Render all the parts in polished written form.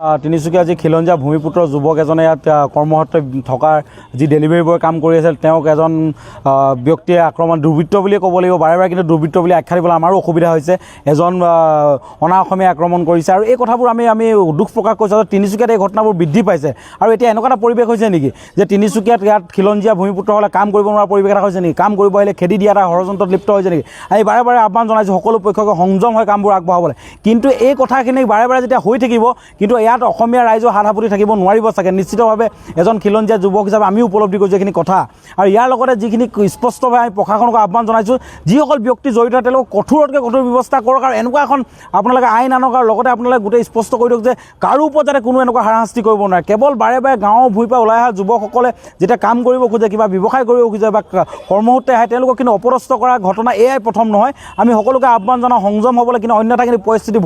তিনিচুকীয়া যি খিলঞ্জীয়া ভূমিপুত্ৰ যুৱক এজনে ইয়াত কৰ্মসূত্ৰে থকাৰ যি ডেলিভাৰী বয় কাম কৰি আছিল তেওঁক এজন ব্যক্তিয়ে আক্ৰমণ দুৰ্বৃত্ত বুলিয়ে ক'ব লাগিব বাৰে বাৰে কিন্তু দুৰ্বৃত্ত বুলি আখ্যা দিবলৈ আমাৰো অসুবিধা হৈছে এজন অনা অসমীয়া আক্ৰমণ কৰিছে আৰু এই কথাবোৰ আমি দুখ প্ৰকাশ কৰিছোঁ যে তিনিচুকীয়াত এই ঘটনাবোৰ বৃদ্ধি পাইছে আৰু এতিয়া এনেকুৱা এটা পৰিৱেশ হৈছে নেকি যে তিনিচুকীয়াত ইয়াত খিলঞ্জীয়া ভূমিপুত্ৰসকলে কাম কৰিব নোৱাৰা পৰিৱেশ এটা হৈছে নেকি কাম কৰিব আহিলে খেদি দিয়া এটা ষড়যন্ত্ৰত লিপ্ত হৈছে নেকি আমি বাৰে বাৰে আহ্বান জনাইছোঁ সকলো পক্ষকে সংযম হৈ কামবোৰ আগবঢ়াবলৈ কিন্তু এই কথাখিনি বাৰে বাৰে যেতিয়া হৈ থাকিব কিন্তু ইয়াত অসমীয়া ৰাইজৰ হাত সাবতি থাকিব নোৱাৰিব চাগে নিশ্চিতভাৱে এজন খিলঞ্জীয়া যুৱক হিচাপে আমি উপলব্ধি কৰিছোঁ এইখিনি কথা আৰু ইয়াৰ লগতে যিখিনি স্পষ্টভাৱে আমি প্ৰশাসনক আহ্বান জনাইছোঁ যিসকল ব্যক্তি জড়িত তেওঁলোকক কঠোৰতকৈ কঠোৰ ব্যৱস্থা কৰক আৰু এনেকুৱা এখন আপোনালোকে আইন আনক আৰু লগতে আপোনালোকে গোটেই স্পষ্ট কৰি দিয়ক যে কাৰো ওপৰত যাতে কোনো এনেকুৱা হাৰাশাস্তি কৰিব নোৱাৰে কেৱল বাৰে বাৰে গাঁৱৰ ভূঁইৰ পৰা ওলাই অহা যুৱকসকলে যেতিয়া কাম কৰিব খোজে কিবা ব্যৱসায় কৰিব খোজে বা কৰ্মসূত্ৰে আহে তেওঁলোকক কিন্তু অপদস্থ কৰা ঘটনা এয়াই প্ৰথম নহয় আমি সকলোকে আহ্বান জনাওঁ সংযম হ'বলৈ কিন্তু অন্যথা কিন্তু পৰিস্থিতি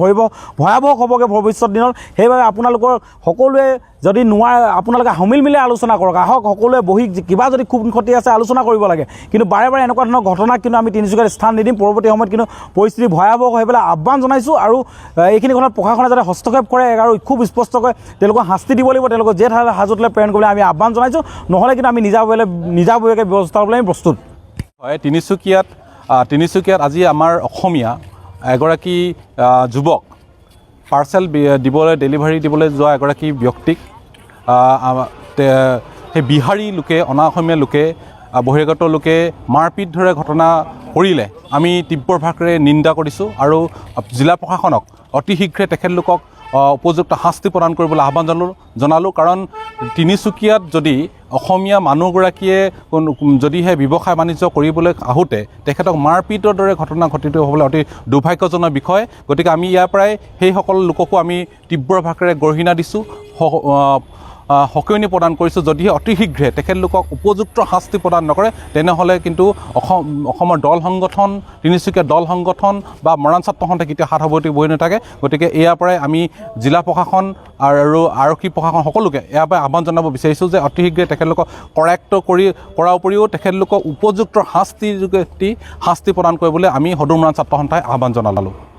ভয়াৱহ হ'বগৈ ভৱিষ্যত দিনত সেইবাবে আপোনালোকৰ সকলোৱে যদি নোৱাৰে আপোনালোকে সমিল মিলি আলোচনা কৰক আহক সকলোৱে বহি কিবা যদি খুব ক্ষতি আছে আলোচনা কৰিব লাগে কিন্তু বাৰে বাৰে এনেকুৱা ধৰণৰ ঘটনাক কিন্তু আমি তিনিচুকীয়াত স্থান নিদিম পৰৱৰ্তী সময়ত কিন্তু পৰিস্থিতি ভয়াৱহ হৈ পেলাই আহ্বান জনাইছোঁ আৰু এইখিনি কথাত প্ৰশাসনে যাতে হস্তক্ষেপ কৰে আৰু খুব স্পষ্টকৈ তেওঁলোকক শাস্তি দিব লাগিব তেওঁলোকক যে হাজতলৈ প্ৰেৰণ কৰিবলৈ আমি আহ্বান জনাইছোঁ নহ'লে কিন্তু আমি নিজাববীয়াকৈ ব্যৱস্থা ল'বলৈ আমি প্ৰস্তুত হয় তিনিচুকীয়াত আজি আমাৰ অসমীয়া এগৰাকী যুৱক পাৰ্চেল দিবলৈ ডেলিভাৰী দিবলৈ যোৱা এগৰাকী ব্যক্তিক সেই বিহাৰী লোকে অনা অসমীয়া লোকে বহিৰাগত লোকে মাৰপিট ধৰে ঘটনা কৰিলে আমি তীব্ৰ ভাষাৰে নিন্দা কৰিছোঁ আৰু জিলা প্ৰশাসনক অতি শীঘ্ৰে তেখেতলোকক উপযুক্ত শাস্তি প্ৰদান কৰিবলৈ আহ্বান জনালোঁ কাৰণ তিনিচুকীয়াত যদি অসমীয়া মানুহগৰাকীয়ে যদিহে ব্যৱসায় বাণিজ্য কৰিবলৈ আহোঁতে তেখেতক মাৰপিটৰ দৰে ঘটনা ঘটিত হ'বলৈ অতি দুৰ্ভাগ্যজনক বিষয় গতিকে আমি ইয়াৰ পৰাই সেইসকল লোককো আমি তীব্ৰ ভাষাৰে গৰিহণা দিছোঁ সকীয়নি প্ৰদান কৰিছোঁ যদিহে অতি শীঘ্ৰে তেখেতলোকক উপযুক্ত শাস্তি প্ৰদান নকৰে তেনেহ'লে কিন্তু অসমৰ দল সংগঠন তিনিচুকীয়া দল সংগঠন বা মৰাণ ছাত্ৰ সন্থাই কেতিয়া হাত সাৱটি বহি নাথাকে গতিকে ইয়াৰ পৰাই আমি জিলা প্ৰশাসন আৰু আৰক্ষী প্ৰশাসন সকলোকে ইয়াৰ পৰাই আহ্বান জনাব বিচাৰিছোঁ যে অতি শীঘ্ৰে তেখেতলোকক কৰাৰ উপৰিও তেখেতলোকক উপযুক্ত শাস্তি প্ৰদান কৰিবলৈ আমি সদৌ মৰাণ ছাত্ৰ সন্থাই আহ্বান জনালোঁ